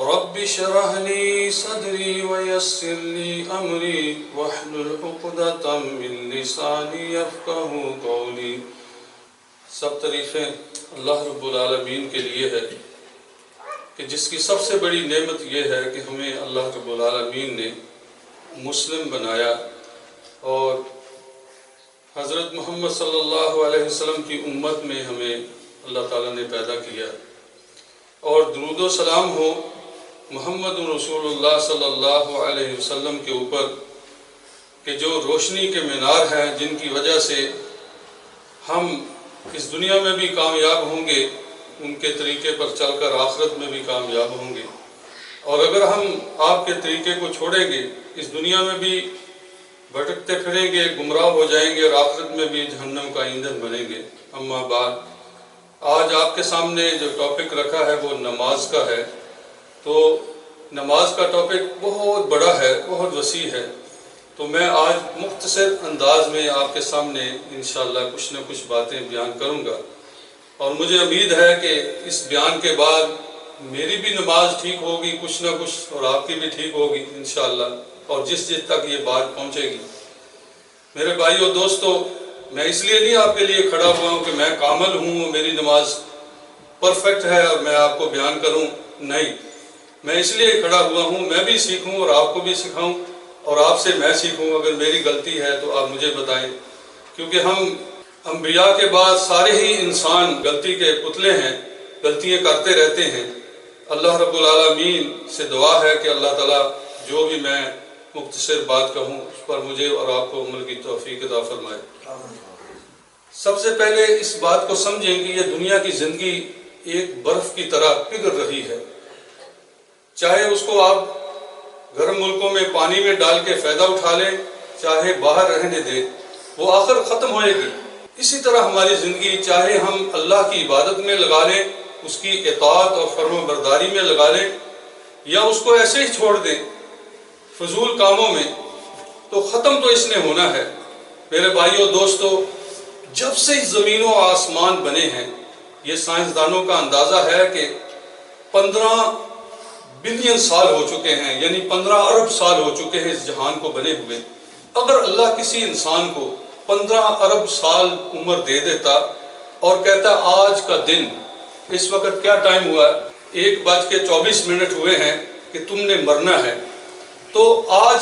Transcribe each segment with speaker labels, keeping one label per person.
Speaker 1: رب اشرح لي صدري ويسر لي أمري واحلل عقدة من لساني يفقهوا قولي۔ سب تعریفیں اللہ رب العالمین کے لیے ہے کہ جس کی سب سے بڑی نعمت یہ ہے کہ ہمیں اللہ رب العالمین نے مسلم بنایا اور حضرت محمد صلی اللہ علیہ وسلم کی امت میں ہمیں اللہ تعالیٰ نے پیدا کیا، اور درود و سلام ہو محمد رسول اللہ صلی اللہ علیہ وسلم کے اوپر کہ جو روشنی کے مینار ہیں، جن کی وجہ سے ہم اس دنیا میں بھی کامیاب ہوں گے، ان کے طریقے پر چل کر آخرت میں بھی کامیاب ہوں گے، اور اگر ہم آپ کے طریقے کو چھوڑیں گے اس دنیا میں بھی بھٹکتے پھریں گے، گمراہ ہو جائیں گے، اور آخرت میں بھی جہنم کا ایندھن بنیں گے۔ اما بعد، آج آپ کے سامنے جو ٹاپک رکھا ہے وہ نماز کا ہے، تو نماز کا ٹاپک بہت بڑا ہے، بہت وسیع ہے، تو میں آج مختصر انداز میں آپ کے سامنے انشاءاللہ کچھ نہ کچھ باتیں بیان کروں گا، اور مجھے امید ہے کہ اس بیان کے بعد میری بھی نماز ٹھیک ہوگی کچھ نہ کچھ، اور آپ کی بھی ٹھیک ہوگی انشاءاللہ، اور جس تک یہ بات پہنچے گی۔ میرے بھائیو دوستو، میں اس لیے نہیں آپ کے لیے کھڑا ہوا ہوں کہ میں کامل ہوں، میری نماز پرفیکٹ ہے اور میں آپ کو بیان کروں، نہیں، میں اس لیے کھڑا ہوا ہوں میں بھی سیکھوں اور آپ کو بھی سکھاؤں، اور آپ سے میں سیکھوں۔ اگر میری غلطی ہے تو آپ مجھے بتائیں، کیونکہ ہم انبیاء کے بعد سارے ہی انسان غلطی کے پتلے ہیں، غلطیاں کرتے رہتے ہیں۔ اللہ رب العالمین سے دعا ہے کہ اللہ تعالیٰ جو بھی میں مختصر بات کہوں اس پر مجھے اور آپ کو عمل کی توفیق عطا فرمائے۔ سب سے پہلے اس بات کو سمجھیں کہ یہ دنیا کی زندگی ایک برف کی طرح پگھل رہی ہے، چاہے اس کو آپ گرم ملکوں میں پانی میں ڈال کے فائدہ اٹھا لیں، چاہے باہر رہنے دیں، وہ آخر ختم ہوئے گی۔ اسی طرح ہماری زندگی چاہے ہم اللہ کی عبادت میں لگا لیں، اس کی اطاعت اور فرما برداری میں لگا لیں، یا اس کو ایسے ہی چھوڑ دیں فضول کاموں میں، تو ختم تو اس نے ہونا ہے۔ میرے بھائیو دوستو، جب سے زمین و آسمان بنے ہیں، یہ سائنسدانوں کا اندازہ ہے کہ 15 بلین سال ہو چکے ہیں، یعنی 15 ارب سال ہو چکے ہیں اس جہان کو بنے ہوئے۔ اگر اللہ کسی انسان کو 15 ارب سال عمر دے دیتا اور کہتا آج کا دن، اس وقت کیا ٹائم ہوا ہے، 1:24 ہوئے ہیں کہ تم نے مرنا ہے، تو آج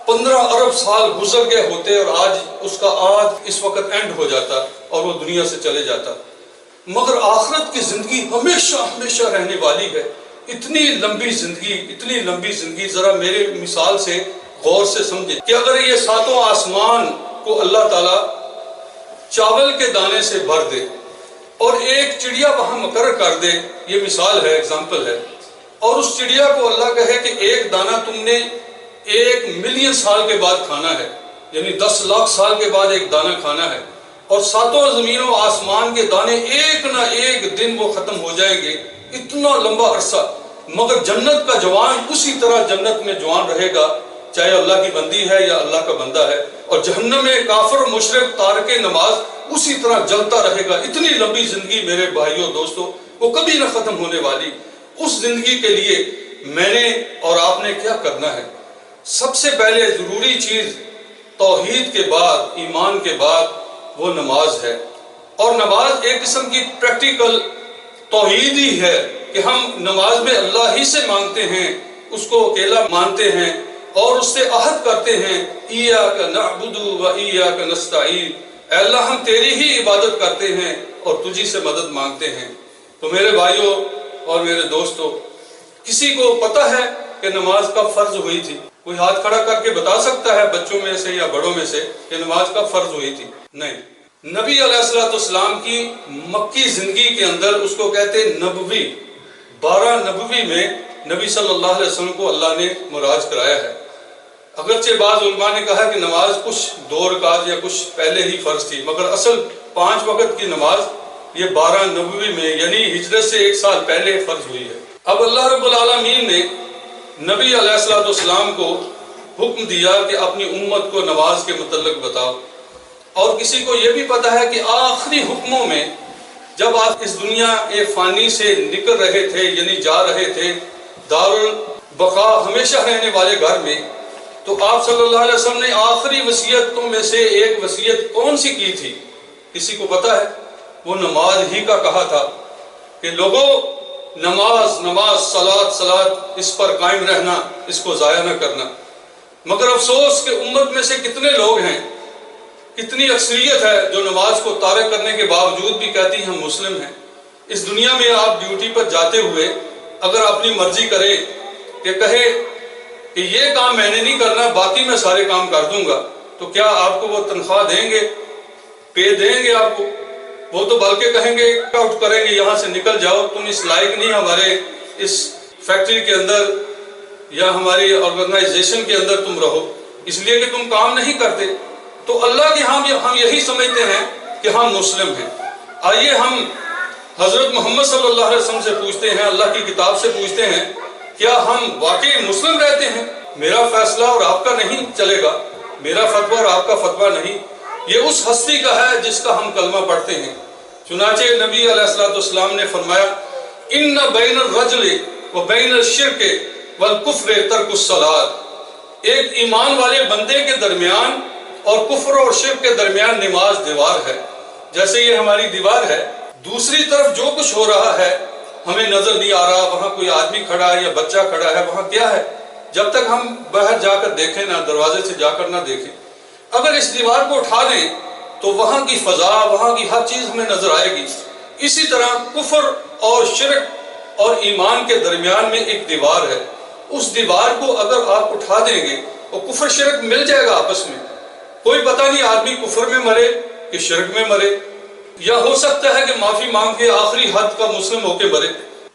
Speaker 1: 15 ارب سال گزر گئے ہوتے، اور آج اس کا اس وقت اینڈ ہو جاتا اور وہ دنیا سے چلے جاتا۔ مگر آخرت کی زندگی ہمیشہ ہمیشہ رہنے والی ہے۔ اتنی لمبی زندگی ذرا میرے مثال سے غور سے سمجھیں کہ اگر یہ 7 آسمان کو اللہ تعالیٰ چاول کے دانے سے بھر دے اور ایک چڑیا وہاں مقرر کر دے، یہ مثال ہے، ایگزامپل ہے، اور اس چڑیا کو اللہ کہے کہ ایک دانہ تم نے 1 ملین سال کے بعد کھانا ہے، یعنی 10 لاکھ سال کے بعد ایک دانہ کھانا ہے، اور 7 زمین و آسمان کے دانے ایک نہ ایک دن وہ ختم ہو جائیں گے، اتنا لمبا عرصہ، مگر جنت کا جوان اسی طرح جنت میں جوان رہے گا، چاہے اللہ کی بندی ہے یا اللہ کا بندہ ہے، اور جہنم میں کافر مشرک تارک نماز اسی طرح جلتا رہے گا۔ اتنی لمبی زندگی میرے بھائیوں دوستو، وہ کبھی نہ ختم ہونے والی۔ اس زندگی کے لیے میں نے اور آپ نے کیا کرنا ہے؟ سب سے پہلے ضروری چیز توحید کے بعد، ایمان کے بعد، وہ نماز ہے، اور نماز ایک قسم کی پریکٹیکل توحید ہی ہے کہ ہم نماز میں اللہ ہی سے مانگتے ہیں، اس کو اکیلا مانتے ہیں اور اس سے عہد کرتے ہیں، ایاک نعبد و ایاک نستعین، اے اللہ ہم تیری ہی عبادت کرتے ہیں اور تجھی سے مدد مانگتے ہیں۔ تو میرے بھائیوں اور میرے دوستوں، کسی کو پتہ ہے کہ نماز کب فرض ہوئی تھی؟ کوئی ہاتھ کھڑا کر کے بتا سکتا ہے بچوں میں سے یا بڑوں میں سے کہ نماز کب فرض ہوئی تھی؟ نہیں۔ نبی علیہ السلام کی مکی زندگی کے اندر اس کو کہتے ہیں نبوی، 12 نبوی میں نبی صلی اللہ علیہ وسلم کو اللہ نے معراج کرایا ہے۔ اگرچہ بعض علماء نے کہا کہ نماز کچھ 2 رکعت یا کچھ پہلے ہی فرض تھی، مگر اصل 5 وقت کی نماز یہ 12 نبوی میں یعنی ہجرت سے 1 سال پہلے فرض ہوئی ہے۔ اب اللہ رب العالمین نے نبی علیہ السلام کو حکم دیا کہ اپنی امت کو نماز کے متعلق بتاؤ، اور کسی کو یہ بھی پتا ہے کہ آخری حکموں میں جب آپ اس دنیا فانی سے نکل رہے تھے، یعنی جا رہے تھے، دار البقا ہمیشہ رہنے والے گھر میں، تو آپ صلی اللہ علیہ وسلم نے آخری وصیتوں میں سے ایک وصیت کون سی کی تھی؟ کسی کو پتا ہے؟ وہ نماز ہی کا کہا تھا کہ لوگوں نماز نماز، صلاۃ اس پر قائم رہنا، اس کو ضائع نہ کرنا۔ مگر افسوس کہ امت میں سے کتنے لوگ ہیں، کتنی اکثریت ہے جو نماز کو تارک کرنے کے باوجود بھی کہتی ہیں ہم مسلم ہیں۔ اس دنیا میں آپ ڈیوٹی پر جاتے ہوئے اگر اپنی مرضی کرے کہ کہے کہ یہ کام میں نے نہیں کرنا، باقی میں سارے کام کر دوں گا، تو کیا آپ کو وہ تنخواہ دیں گے، پے دیں گے آپ کو؟ وہ تو بلکہ کہیں گے آؤٹ کریں گے، یہاں سے نکل جاؤ، تم اس لائق نہیں ہمارے اس فیکٹری کے اندر یا ہماری آرگنائزیشن کے اندر تم رہو، اس لیے کہ تم کام نہیں کرتے۔ تو اللہ کے ہم یہی سمجھتے ہیں کہ ہم مسلم ہیں۔ آئیے ہم حضرت محمد صلی اللہ علیہ وسلم سے پوچھتے ہیں، اللہ کی کتاب سے پوچھتے ہیں، کیا ہم واقعی مسلم رہتے ہیں؟ میرا فیصلہ اور آپ کا نہیں چلے گا، میرا فتویٰ اور آپ کا فتویٰ نہیں، یہ اس ہستی کا ہے جس کا ہم کلمہ پڑھتے ہیں۔ چنانچہ نبی علیہ السلام نے فرمایا، ان بین الرجل و بین الشرک والکفر ترک الصلاۃ، ایک ایمان والے بندے کے درمیان اور کفر اور شرک کے درمیان نماز دیوار ہے۔ جیسے یہ ہماری دیوار ہے، دوسری طرف جو کچھ ہو رہا ہے ہمیں نظر نہیں آ رہا، وہاں کوئی آدمی کھڑا ہے یا بچہ کھڑا ہے، وہاں کیا ہے؟ جب تک ہم باہر جا کر دیکھیں نہ، دروازے سے جا کر نہ دیکھیں، اگر اس دیوار کو اٹھا دیں تو وہاں کی فضا، وہاں کی ہر چیز ہمیں نظر آئے گی۔ اسی طرح کفر اور شرک اور ایمان کے درمیان میں ایک دیوار ہے، اس دیوار کو اگر آپ اٹھا دیں گے تو کفر شرک مل جائے گا آپس میں، کوئی پتہ نہیں آدمی کفر میں مرے کہ شرک میں مرے، یا ہو سکتا ہے کہ معافی مانگ کے آخری حد کا مسلم ہو کے مرے۔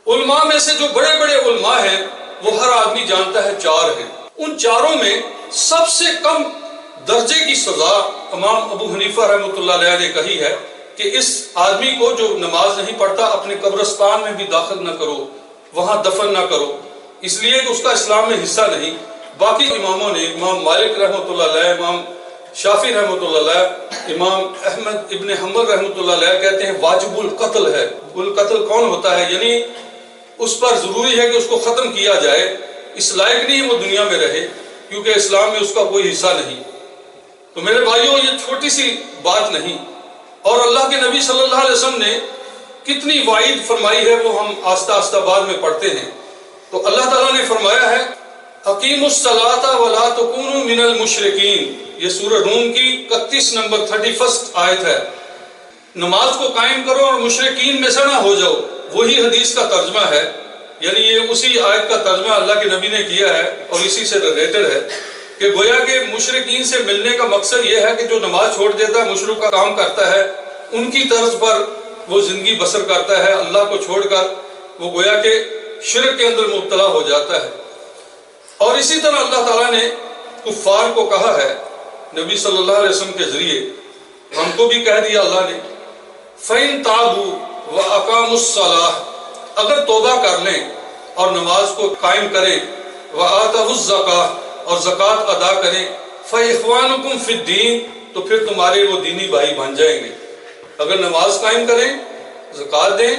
Speaker 1: علماء میں سے جو بڑے بڑے علماء ہیں وہ ہر آدمی جانتا ہے 4 ہیں، ان 4 میں سب سے کم درجے کی سزا امام ابو حنیفہ رحمۃ اللہ علیہ نے کہی ہے کہ اس آدمی کو جو نماز نہیں پڑھتا اپنے قبرستان میں بھی داخل نہ کرو، وہاں دفن نہ کرو، اس لیے کہ اس کا اسلام میں حصہ نہیں۔ باقی اماموں نے، امام مالک رحمۃ اللہ علیہ، امام شافعی رحمۃ اللہ علیہ، امام احمد ابن حنبل رحمۃ اللہ علیہ کہتے ہیں واجب القتل ہے۔ القتل کون ہوتا ہے؟ یعنی اس پر ضروری ہے کہ اس کو ختم کیا جائے، اس لائق نہیں وہ دنیا میں رہے، کیونکہ اسلام میں اس کا کوئی حصہ نہیں۔ تو میرے بھائیوں، یہ چھوٹی سی بات نہیں، اور اللہ کے نبی صلی اللہ علیہ وسلم نے کتنی وعید فرمائی ہے وہ ہم آہستہ آہستہ بعد میں پڑھتے ہیں۔ تو اللہ تعالیٰ نے فرمایا ہے، اقیموا الصلاۃ ولا تکونوا من المشرکین، یہ سورہ روم کی 31 نمبر 31 آیت ہے۔ نماز کو قائم کرو اور مشرکین میں سے نہ ہو جاؤ، وہی حدیث کا ترجمہ ہے، یعنی یہ اسی آیت کا ترجمہ اللہ کے نبی نے کیا ہے اور اسی سے ریلیٹڈ ہے کہ گویا کہ مشرکین سے ملنے کا مقصد یہ ہے کہ جو نماز چھوڑ دیتا ہے، مشرک کا کام کرتا ہے، ان کی طرز پر وہ زندگی بسر کرتا ہے، اللہ کو چھوڑ کر وہ گویا کہ شرک کے اندر مبتلا ہو جاتا ہے۔ اور اسی طرح اللہ تعالیٰ نے کفار کو کہا ہے نبی صلی اللہ علیہ وسلم کے ذریعے، ہم کو بھی کہہ دیا اللہ نے، فَإِن تَابُوا وَأَقَامُوا الصَّلَاةَ، اگر توبہ کر لیں اور نماز کو قائم کریں، وَآتَوُا الزَّکَاةَ، اور زکوٰۃ ادا کریں، فَإِخْوَانُكُمْ فِي الدِّينِ، تو پھر تمہارے وہ دینی بھائی بن جائیں گے۔ اگر نماز قائم کریں، زکوٰۃ دیں،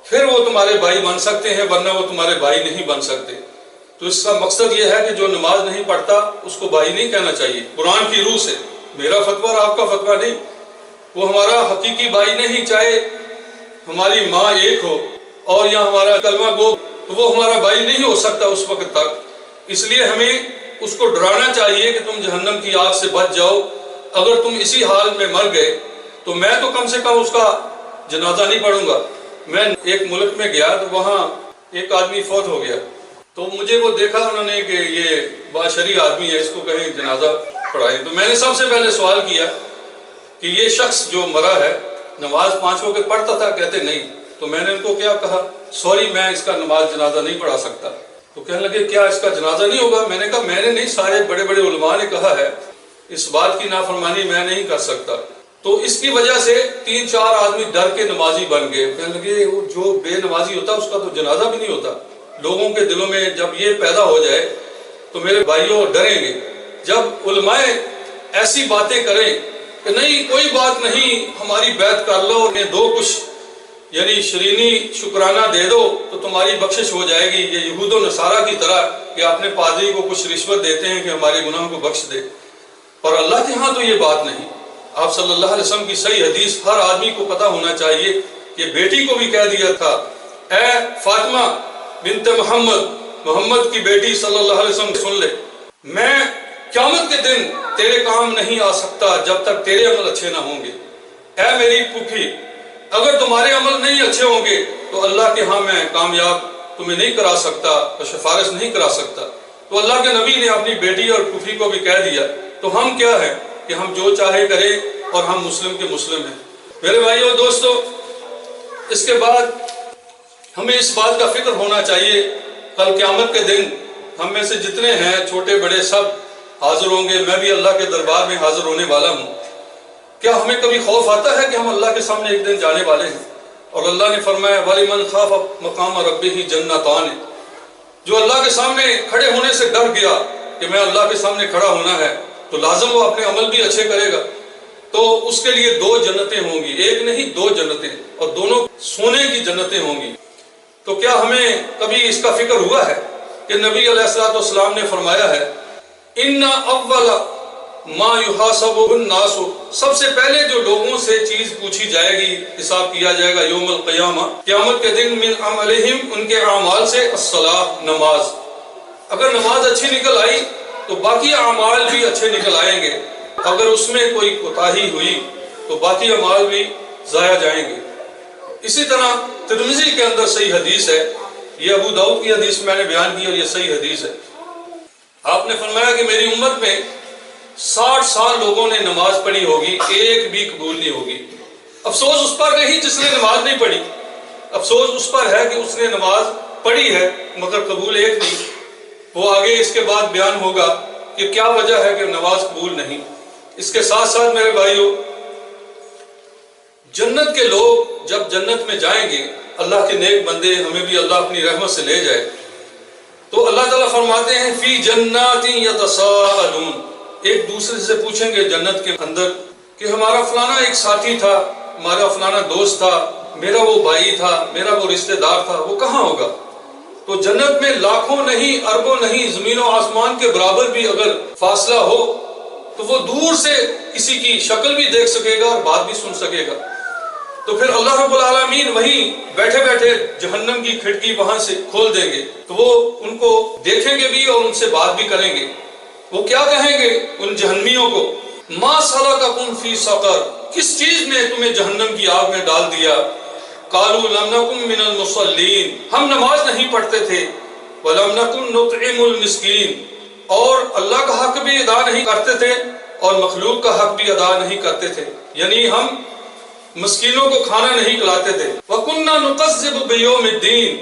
Speaker 1: پھر وہ تمہارے بھائی بن سکتے ہیں، ورنہ وہ تمہارے بھائی نہیں بن سکتے۔ تو اس کا مقصد یہ ہے کہ جو نماز نہیں پڑھتا اس کو بھائی نہیں کہنا چاہیے، قرآن کی روح سے، میرا فتویٰ اور آپ کا فتویٰ نہیں، وہ ہمارا حقیقی بھائی نہیں، چاہے ہماری ماں ایک ہو اور یا ہمارا کلمہ گو، تو وہ ہمارا بھائی نہیں ہو سکتا اس وقت تک۔ اس لیے ہمیں اس کو ڈرانا چاہیے کہ تم جہنم کی آگ سے بچ جاؤ، اگر تم اسی حال میں مر گئے تو میں تو کم سے کم اس کا جنازہ نہیں پڑھوں گا۔ میں ایک ملک میں گیا تو وہاں ایک آدمی فوت ہو گیا، تو مجھے وہ دیکھا انہوں نے کہ یہ باشری آدمی ہے، اس کو کہیں جنازہ پڑھائیں، تو میں نے سب سے پہلے سوال کیا کہ یہ شخص جو مرا ہے نماز 5 وقت پڑھتا تھا؟ کہتے نہیں۔ تو میں نے ان کو کیا کہا، سوری میں اس کا نماز جنازہ نہیں پڑھا سکتا۔ تو کہنے لگے کیا اس کا جنازہ نہیں ہوگا؟ میں نے کہا میں نے نہیں، سارے بڑے بڑے علماء نے کہا ہے، اس بات کی نافرمانی میں نہیں کر سکتا۔ تو اس کی وجہ سے 3-4 آدمی ڈر کے نمازی بن گئے، کہنے لگے جو بے نمازی ہوتا اس کا تو جنازہ بھی نہیں ہوتا۔ لوگوں کے دلوں میں جب یہ پیدا ہو جائے تو میرے بھائیوں ڈریں گے۔ جب علماء ایسی باتیں کریں کہ نہیں کوئی بات نہیں، ہماری بیعت کر لو، انہیں دو کچھ یعنی شرینی شکرانہ دے دو تو تمہاری بخشش ہو جائے گی، یہ یہود و نصارہ کی طرح کہ اپنے پادری کو کچھ رشوت دیتے ہیں کہ ہمارے گناہوں کو بخش دے. اور اللہ کے ہاں تو یہ بات نہیں. آپ صلی اللہ علیہ وسلم کی صحیح حدیث ہر آدمی کو پتہ ہونا چاہیے کہ بیٹی کو بھی کہہ دیا تھا، اے فاطمہ بنت محمد کی بیٹی صلی اللہ علیہ وسلم سن لے، میں قیامت کے دن تیرے کام نہیں آ سکتا جب تک تیرے عمل اچھے نہ ہوں گے. اے میری پھوپھی، اگر تمہارے عمل نہیں اچھے ہوں گے تو اللہ کے ہاں میں کامیاب تمہیں نہیں کرا سکتا اور سفارش نہیں کرا سکتا. تو اللہ کے نبی نے اپنی بیٹی اور پھوپھی کو بھی کہہ دیا. تو ہم کیا ہے کہ ہم جو چاہے کریں اور ہم مسلم کے مسلم ہیں. میرے بھائیو اور دوستو، اس کے بعد ہمیں اس بات کا فکر ہونا چاہیے کل قیامت کے دن ہم میں سے جتنے ہیں چھوٹے بڑے سب حاضر ہوں گے. میں بھی اللہ کے دربار میں حاضر ہونے والا ہوں. کیا ہمیں کبھی خوف آتا ہے کہ ہم اللہ کے سامنے ایک دن جانے والے ہیں؟ اور اللہ نے فرمایا وَلِمَنْ خَافَ مَقَامَ رَبِّهِ جَنَّتَانِ، جو اللہ کے سامنے کھڑے ہونے سے ڈر گیا کہ میں اللہ کے سامنے کھڑا ہونا ہے تو لازم وہ اپنے عمل بھی اچھے کرے گا. تو اس کے لیے 2 جنتیں ہوں گی، ایک نہیں 2 جنتیں، اور دونوں سونے کی جنتیں ہوں گی. تو کیا ہمیں کبھی اس کا فکر ہوا ہے کہ نبی علیہ الصلوۃ والسلام نے فرمایا ہے ان اول ما یحاسب الناس، سب سے پہلے جو لوگوں سے چیز پوچھی جائے گی، حساب کیا جائے گا یوم القیامہ، قیامت کے دن، من عملہم، ان کے اعمال سے، الصلاۃ، نماز. اگر نماز اچھی نکل آئی تو باقی اعمال بھی اچھے نکل آئیں گے. اگر اس میں کوئی کوتاہی ہوئی تو باقی اعمال بھی ضائع جائیں گے. اسی طرح ترمذی کے اندر صحیح حدیث ہے، یہ ابو داؤد کی حدیث میں نے بیان کی اور یہ صحیح حدیث ہے. آپ نے فرمایا کہ میری امت میں 60 سال لوگوں نے نماز پڑھی ہوگی، ایک بھی قبول نہیں ہوگی. افسوس اس پر نہیں جس نے نماز نہیں پڑھی، افسوس اس پر ہے کہ اس نے نماز پڑھی ہے مگر قبول ایک نہیں. وہ آگے اس کے بعد بیان ہوگا کہ کیا وجہ ہے کہ نماز قبول نہیں. اس کے ساتھ ساتھ میرے بھائیوں، جنت کے لوگ جب جنت میں جائیں گے، اللہ کے نیک بندے، ہمیں بھی اللہ اپنی رحمت سے لے جائے، تو اللہ تعالیٰ فرماتے ہیں فی جنات یتساءلون، ایک دوسرے سے پوچھیں گے جنت کے اندر کہ ہمارا فلانا ایک ساتھی تھا، ہمارا فلانا دوست تھا، میرا وہ بھائی تھا، میرا وہ رشتہ دار تھا، وہ کہاں ہوگا؟ تو جنت میں لاکھوں نہیں، اربوں نہیں، زمین و آسمان کے برابر بھی اگر فاصلہ ہو تو وہ دور سے کسی کی شکل بھی دیکھ سکے گا اور بات بھی سن سکے گا. تو پھر اللہ رب العالمین وہیں بیٹھے بیٹھے جہنم کی کھڑکی وہاں سے کھول دیں گے تو وہ ان کو دیکھیں گے بھی اور ان سے بات بھی کریں گے. وہ کیا کہیں گے ان جہنمیوں کو؟ ما سلککم فی سقر، کس چیز نے تمہیں جہنم کی آگ میں ڈال دیا؟ قالوا لم نکن من المصلین، ہم نماز نہیں پڑھتے تھے، ولم نکن نطعم المسکین، اور اللہ کا حق بھی ادا نہیں کرتے تھے اور مخلوق کا حق بھی ادا نہیں کرتے تھے، یعنی ہم مسکینوں کو کھانا نہیں کھلاتے تھے. وَكُنَّا نُكَذِّبُ بِيَوْمِ الدِّينِ،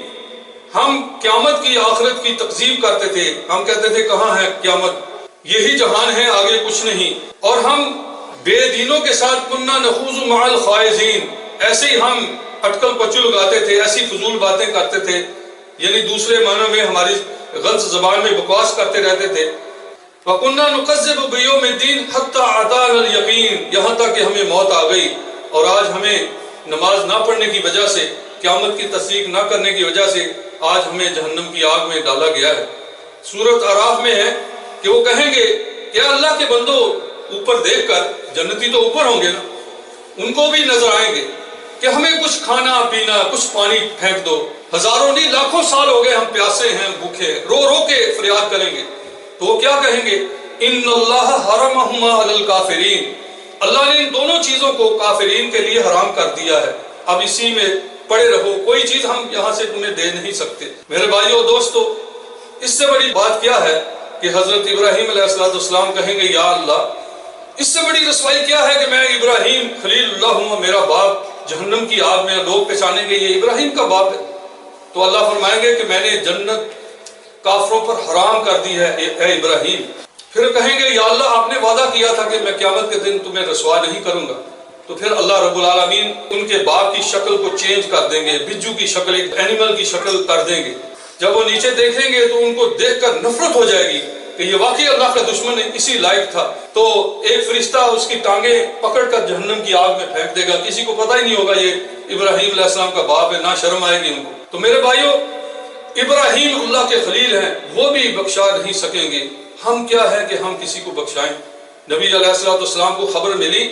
Speaker 1: ہم قیامت کی، آخرت کی تکذیب کرتے تھے. ہم کہتے تھے کہاں ہے قیامت، یہی جہان ہے، آگے کچھ نہیں. اور ہم بے دینوں کے ساتھ كُنَّا نَخُوضُ مَعَ الْخَائِضِينَ، ایسے ہی ہم اٹکل پچل گاتے تھے، ایسی فضول باتیں کرتے تھے، یعنی دوسرے معنوں میں ہماری غلط زبان میں بکواس کرتے رہتے تھے. وَكُنَّا نُكَذِّبُ بِيَوْمِ الدِّينِ حَتَّى أَتَانَا الْيَقِينُ، یہاں تک کہ ہمیں موت آ گئی اور آج ہمیں نماز نہ پڑھنے کی وجہ سے، قیامت کی تصدیق نہ کرنے کی وجہ سے آج ہمیں جہنم کی آگ میں ڈالا گیا ہے. سورۃ اعراف میں ہے کہ وہ کہیں گے کہ اللہ کے بندو، اوپر دیکھ کر، جنتی تو اوپر ہوں گے نا، ان کو بھی نظر آئیں گے کہ ہمیں کچھ کھانا پینا، کچھ پانی پھینک دو. ہزاروں نہیں لاکھوں سال ہو گئے ہم پیاسے ہیں، بھوکے ہیں، رو رو کے فریاد کریں گے. تو وہ کیا کہیں گے؟ ان اللہ حرمہما علی الکافرین، اللہ نے ان دونوں چیزوں کو کافرین کے لیے حرام کر دیا ہے، اب اسی میں پڑے رہو، کوئی چیز ہم یہاں سے تمہیں دے نہیں سکتے. میرے بھائیو دوستو، اس سے بڑی بات کیا ہے کہ حضرت ابراہیم علیہ السلام کہیں گے یا اللہ، اس سے بڑی رسوائی کیا ہے کہ میں ابراہیم خلیل اللہ ہوں، میرا باپ جہنم کی آگ میں لوگ پہچانیں گے یہ ابراہیم کا باپ ہے. تو اللہ فرمائیں گے کہ میں نے جنت کافروں پر حرام کر دی ہے اے ابراہیم. پھر کہیں گے یا اللہ، آپ نے وعدہ کیا تھا کہ میں قیامت کے دن تمہیں رسوا نہیں کروں گا. تو پھر اللہ رب العالمین ان کے باپ کی شکل کو چینج کر دیں گے، بجو کی شکل، ایک اینیمل کی شکل کر دیں گے. جب وہ نیچے دیکھیں گے تو ان کو دیکھ کر نفرت ہو جائے گی کہ یہ واقعی اللہ کا دشمن اسی لائق تھا، تو ایک فرشتہ اس کی ٹانگیں پکڑ کر جہنم کی آگ میں پھینک دے گا، کسی کو پتہ ہی نہیں ہوگا یہ ابراہیم علیہ السلام کا باپ ہے، نہ شرم آئے گی ان کو۔ تو میرے بھائیوں، ابراہیم اللہ کے خلیل ہیں، وہ بھی بخشا نہیں سکیں گے، ہم کیا ہے کہ ہم کسی کو بخشائیں؟ نبی علیہ السلام کو خبر ملی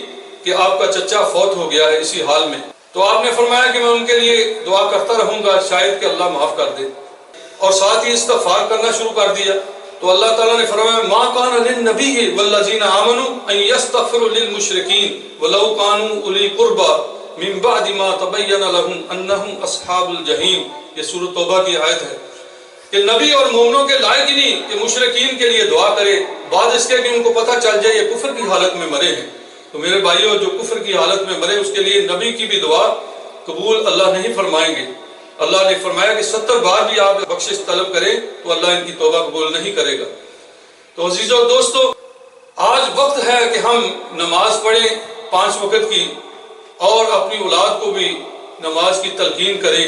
Speaker 1: کہ آپ کا چچا فوت ہو گیا ہے اسی حال میں، تو آپ نے فرمایا کہ میں ان کے لیے دعا کرتا رہوں گا، شاید کہ اللہ معاف کر دے، اور ساتھ ہی استغفار کرنا شروع کر دیا۔ تو اللہ تعالیٰ نے فرمایا ما کان للنبی والذین آمنوا ان یستغفروا للمشرکین ولو کانوا اولی قربی من بعد ما تبین لهم انہم اصحاب الجحیم، یہ سورۃ توبہ کی آیت ہے کہ نبی اور مومنوں کے لائق ہی نہیں کہ مشرکین کے لیے دعا کرے بعد اس کے کہ ان کو پتہ چل جائے یہ کفر کی حالت میں مرے ہیں۔ تو میرے بھائیوں، جو کفر کی حالت میں مرے اس کے لیے نبی کی بھی دعا قبول اللہ نہیں فرمائیں گے۔ اللہ نے فرمایا کہ 70 بار بھی آپ بخشش طلب کریں تو اللہ ان کی توبہ قبول نہیں کرے گا۔ تو عزیزو دوستو، آج وقت ہے کہ ہم نماز پڑھیں 5 وقت کی، اور اپنی اولاد کو بھی نماز کی تلقین کریں۔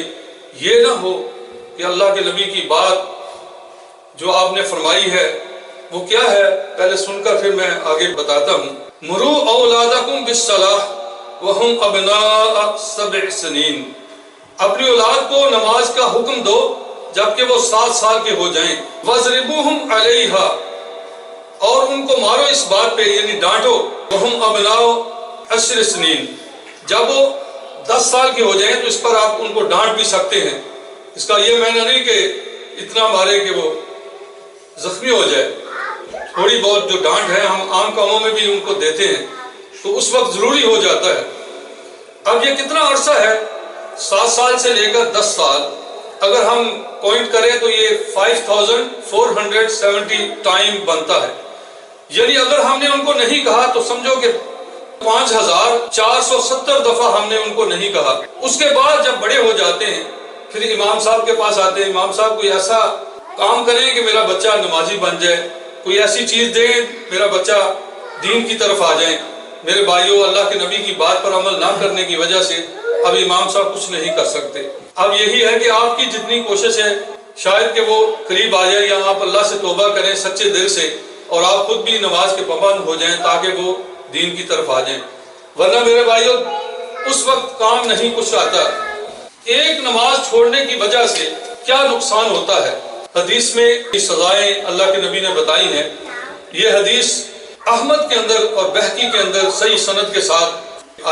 Speaker 1: یہ نہ ہو کہ اللہ کے نبی کی بات جو آپ نے فرمائی ہے وہ کیا ہے، پہلے سن کر پھر میں آگے بتاتا ہوں۔ مرو اولادکم بالصلاۃ وہم ابناء 7 سنین، اپنی اولاد کو نماز کا حکم دو جبکہ وہ 7 سال کے ہو جائیں۔ وَاضْرِبُوهُمْ عَلَيْهَا، اور ان کو مارو اس بات پہ، یعنی ڈانٹو۔ وَهُمْ أَبْنَاءُ 10 سنین، جب وہ 10 سال کے ہو جائیں تو اس پر آپ ان کو ڈانٹ بھی سکتے ہیں۔ اس کا یہ معنی نہیں کہ اتنا مارے کہ وہ زخمی ہو جائے، تھوڑی بہت جو ڈانٹ ہے ہم عام کاموں میں بھی ان کو دیتے ہیں، تو اس وقت ضروری ہو جاتا ہے۔ اب یہ کتنا عرصہ ہے، 7 سال سے لے کر 10 سال، اگر ہم پوائنٹ کریں تو یہ 5470 ٹائم بنتا ہے۔ یعنی اگر ہم نے ان کو نہیں کہا تو سمجھو کہ 5470 دفعہ ہم نے ان کو نہیں کہا۔ اس کے بعد جب بڑے ہو جاتے ہیں پھر امام صاحب کے پاس آتے ہیں، امام صاحب کوئی ایسا کام کریں کہ میرا بچہ نمازی بن جائے، کوئی ایسی چیز دیں میرا بچہ دین کی طرف آ جائیں۔ میرے بھائیوں، اللہ کے نبی کی بات پر عمل نہ کرنے کی وجہ سے اب امام صاحب کچھ نہیں کر سکتے۔ اب یہی ہے کہ آپ کی جتنی کوشش ہے شاید کہ وہ قریب آ جائے، یا آپ اللہ سے توبہ کریں سچے دل سے، اور آپ خود بھی نماز کے پابند ہو جائیں تاکہ وہ دین کی طرف آ جائیں، ورنہ میرے بھائیوں اس وقت کام نہیں کچھ آتا۔ ایک نماز چھوڑنے کی وجہ سے کیا نقصان ہوتا ہے، حدیث میں سزائیں اللہ کے نبی نے بتائی ہیں۔ یہ حدیث احمد کے اندر اور بہقی کے اندر صحیح سند کے ساتھ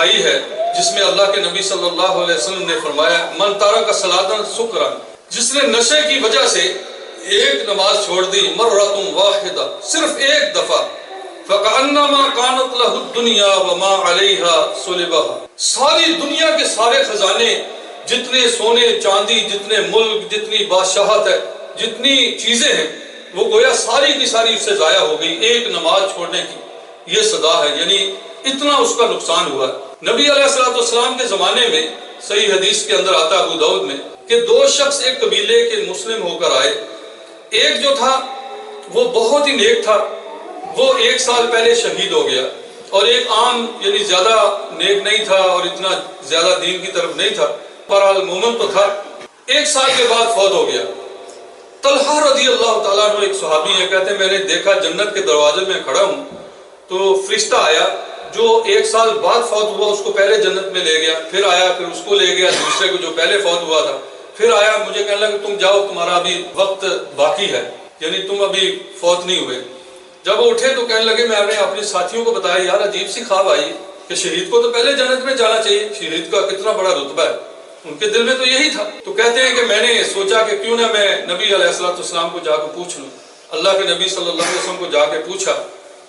Speaker 1: آئی ہے، جس میں اللہ کے نبی صلی اللہ علیہ وسلم نے فرمایا من ترک صلاۃ سکرا، جس نے نشے کی وجہ سے ایک نماز چھوڑ دی مرۃ واحدہ، صرف ایک دفعہ، فکأنما کانت لہ الدنیا وما علیہا صلبها، ساری دنیا کے سارے خزانے، جتنے سونے چاندی، جتنے ملک، جتنی بادشاہت ہے، جتنی چیزیں ہیں، وہ گویا ساری کی ساری اس سے ضائع ہو گئی ایک نماز چھوڑنے کی۔ یہ سزا ہے، یعنی اتنا اس کا نقصان ہوا۔ نبی علیہ السلام کے زمانے میں صحیح حدیث کے اندر آتا ابو داؤد میں کہ 2 شخص ایک قبیلے کے مسلم ہو کر آئے۔ ایک جو تھا وہ بہت ہی نیک تھا، وہ 1 سال پہلے شہید ہو گیا، اور ایک عام یعنی زیادہ نیک نہیں تھا اور اتنا زیادہ دین کی طرف نہیں تھا، بہرحال مومن تو تھا، 1 سال کے بعد فوت ہو گیا۔ طلحہ رضی اللہ تعالیٰ عنہ ایک صحابی ہیں، کہتے ہیں میں نے دیکھا جنت کے دروازے میں کھڑا ہوں تو فرشتہ آیا جو 1 سال بعد فوت ہوا اس کو پہلے جنت میں لے گیا، پھر آیا پھر اس کو لے گیا، دوسرے کو جو پہلے فوت ہوا تھا پھر آیا، مجھے کہنے لگا تم جاؤ تمہارا ابھی وقت باقی ہے، یعنی تم ابھی فوت نہیں ہوئے۔ جب وہ اٹھے تو کہنے لگے میں نے اپنے ساتھیوں کو بتایا یار عجیب سی خواب آئی کہ شہید کو تو پہلے جنت میں جانا چاہیے، شہید کا کتنا بڑا رتبہ ہے، ان کے دل میں تو یہی تھا۔ تو کہتے ہیں کہ میں نے سوچا کہ کیوں نہ میں نبی علیہ السلام کو جا کے پوچھ لوں۔ اللہ کے نبی صلی اللہ علیہ وسلم کو جا کے پوچھا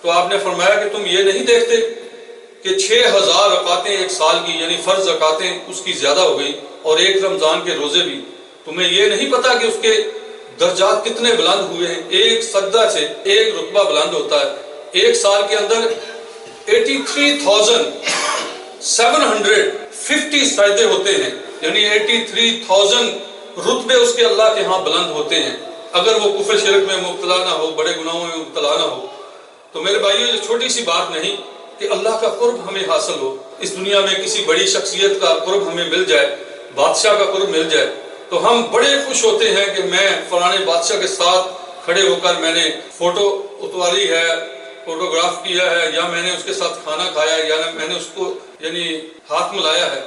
Speaker 1: تو آپ نے فرمایا کہ تم یہ نہیں دیکھتے کہ 6000 رکعتیں 1 سال کی یعنی فرض رکعتیں اس کی زیادہ ہو گئی، اور 1 رمضان کے روزے بھی، تمہیں یہ نہیں پتا کہ اس کے درجات کتنے بلند ہوئے ہیں؟ ایک سجدہ سے ایک رتبہ بلند ہوتا ہے۔ 1 سال کے اندر 83,750 سجدے ہوتے ہیں، یعنی 83,000 رتبے اس کے اللہ کے ہاں بلند ہوتے ہیں، اگر وہ کفر شرک میں مبتلا نہ ہو، بڑے گناہوں میں مبتلا نہ ہو۔ تو میرے بھائیو یہ چھوٹی سی بات نہیں کہ اللہ کا قرب ہمیں حاصل ہو، اس دنیا میں کسی بڑی شخصیت کا قرب ہمیں مل جائے، بادشاہ کا قرب مل جائے تو ہم بڑے خوش ہوتے ہیں کہ میں فلانے بادشاہ کے ساتھ کھڑے ہو کر میں نے فوٹو اتواری ہے، فوٹوگراف کیا ہے، یا میں نے اس کے ساتھ کھانا کھایا ہے، یا میں نے اس کو ہاتھ ملایا ہے،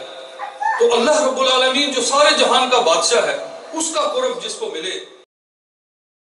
Speaker 1: تو اللہ رب العالمین جو سارے جہان کا بادشاہ ہے، اس کا قرب جس کو ملے